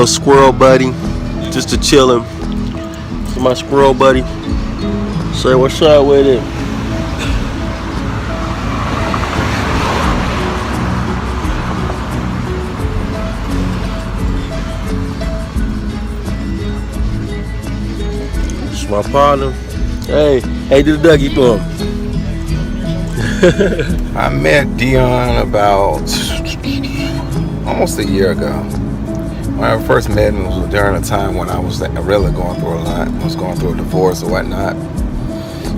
little squirrel buddy, just to chillin'. So my squirrel buddy. Say what's up with it. It's my partner. Hey, do the Dougie for him. I met Dion about almost a year ago. When I first met him, it was during a time when I was really going through a lot. I was going through a divorce or whatnot,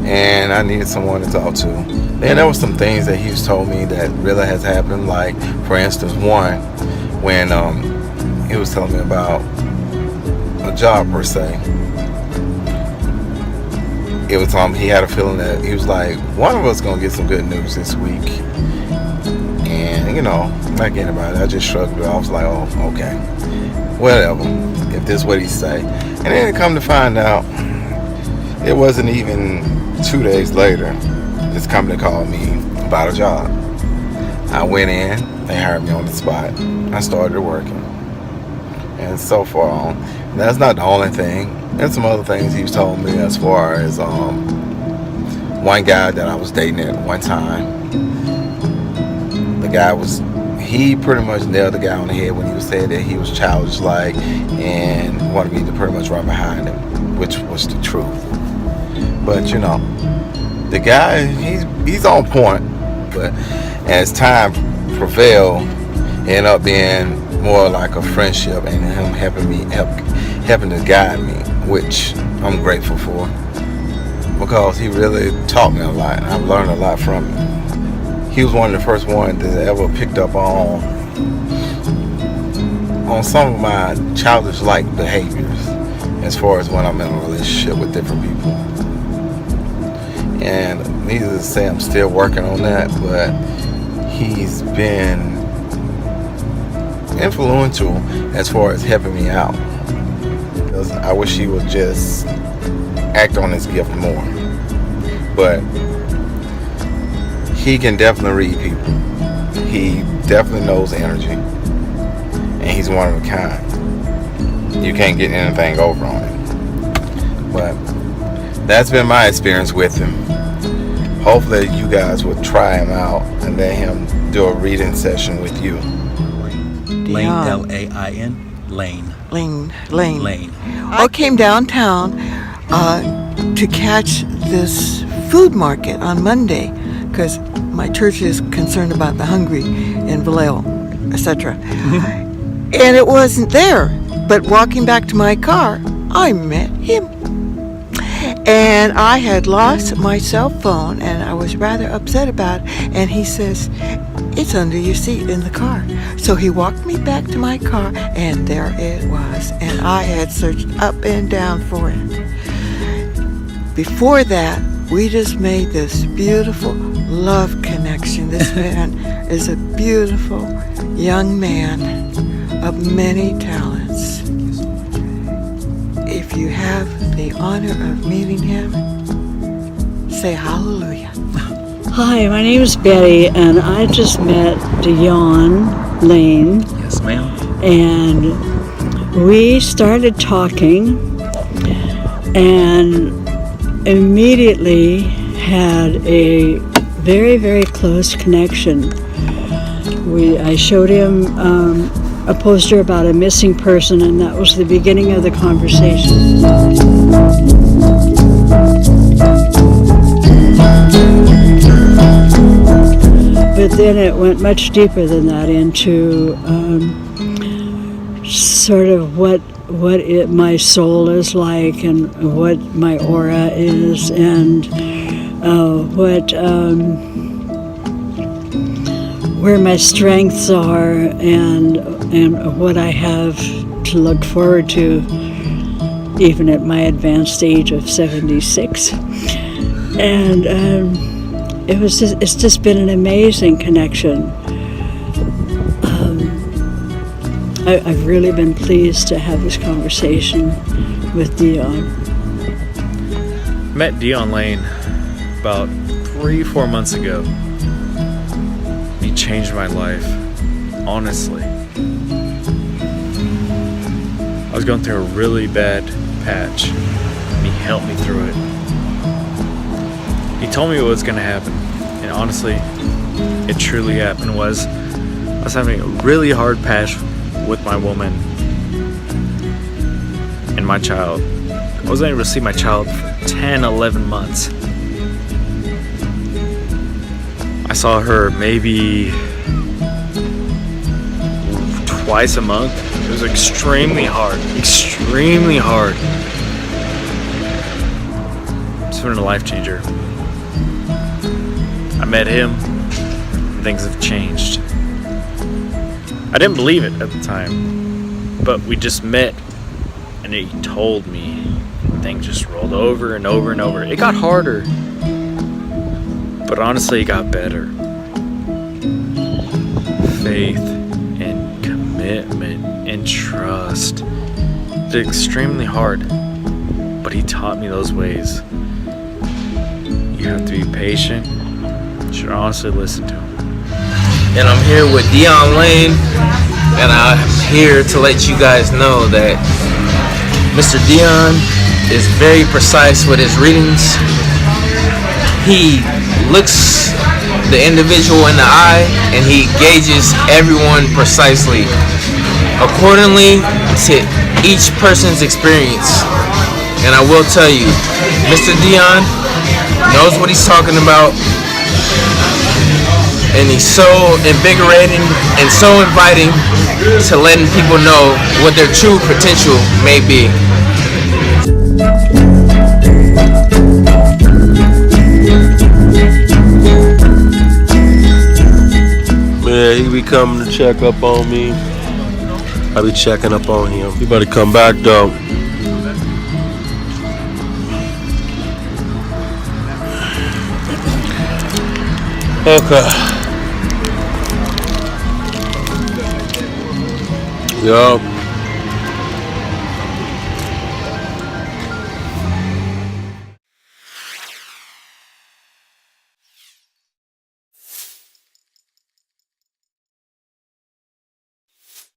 and I needed someone to talk to. And there were some things that he's told me that really has happened. Like, for instance, one, when he was telling me about a job per se. It was he had a feeling that he was like, one of us gonna get some good news this week. And like anybody, I just shrugged it off. I was like, oh, okay, whatever, if this is what he say. And then it come to find out, it wasn't even 2 days later, this company called me about a job. I went in, they hired me on the spot. I started working, and so far on. And that's not the only thing. There's some other things he's told me, as far as one guy that I was dating at one time. The guy he pretty much nailed the guy on the head when he was saying that he was childish-like and wanted me to pretty much run behind him, which was the truth. But the guy, he's on point. But as time prevailed, it ended up being more like a friendship and him helping to guide me, which I'm grateful for, because he really taught me a lot, and I've learned a lot from him. He was one of the first ones that ever picked up on some of my childish-like behaviors, as far as when I'm in a relationship with different people. And needless to say, I'm still working on that, but he's been influential as far as helping me out. I wish he would just act on his gift more. But he can definitely read people. He definitely knows energy. And he's one of a kind. You can't get anything over on him. But that's been my experience with him. Hopefully you guys will try him out and let him do a reading session with you. Lane, L-A-I-N, Lane. Lane. I came downtown to catch this food market on Monday, because my church is concerned about the hungry in Vallejo, etc. And it wasn't there. But walking back to my car, I met him. And I had lost my cell phone, and I was rather upset about it. And he says, it's under your seat in the car. So he walked me back to my car, and there it was. And I had searched up and down for it. Before that, we just made this beautiful love connection. This man is a beautiful young man of many talents. If you have the honor of meeting him, say hallelujah. Hi, my name is Betty, and I just met Dion Lane. Yes, ma'am. And we started talking, and immediately had a very, very close connection. I showed him a poster about a missing person, and that was the beginning of the conversation. But then it went much deeper than that, into sort of what my soul is like, and what my aura is, and where my strengths are, and what I have to look forward to, even at my advanced age of 76. And it's just been an amazing connection. I've really been pleased to have this conversation with Dion. Met Dion Lane about 3-4 months ago. He changed my life, honestly. I was going through a really bad patch, and he helped me through it. He told me what was going to happen, and honestly, it truly happened. I was having a really hard patch with my woman and my child. I wasn't able to see my child for 10, 11 months. I saw her maybe twice a month. It was extremely hard. Extremely hard. It's been a life changer. I met him, and things have changed. I didn't believe it at the time, but we just met, and he told me, and things just rolled over and over and over. It got harder, but honestly, it got better. Faith and commitment and trust. It's extremely hard, but he taught me those ways. You have to be patient. You should honestly listen to him. And I'm here with Dion Lane, and I'm here to let you guys know that Mr. Dion is very precise with his readings. He looks the individual in the eye, and he gauges everyone precisely accordingly to each person's experience. And I will tell you, Mr. Dion knows what he's talking about. And he's so invigorating and so inviting to letting people know what their true potential may be. Man, he be coming to check up on me. I be checking up on him. He better come back though. Okay. Yo.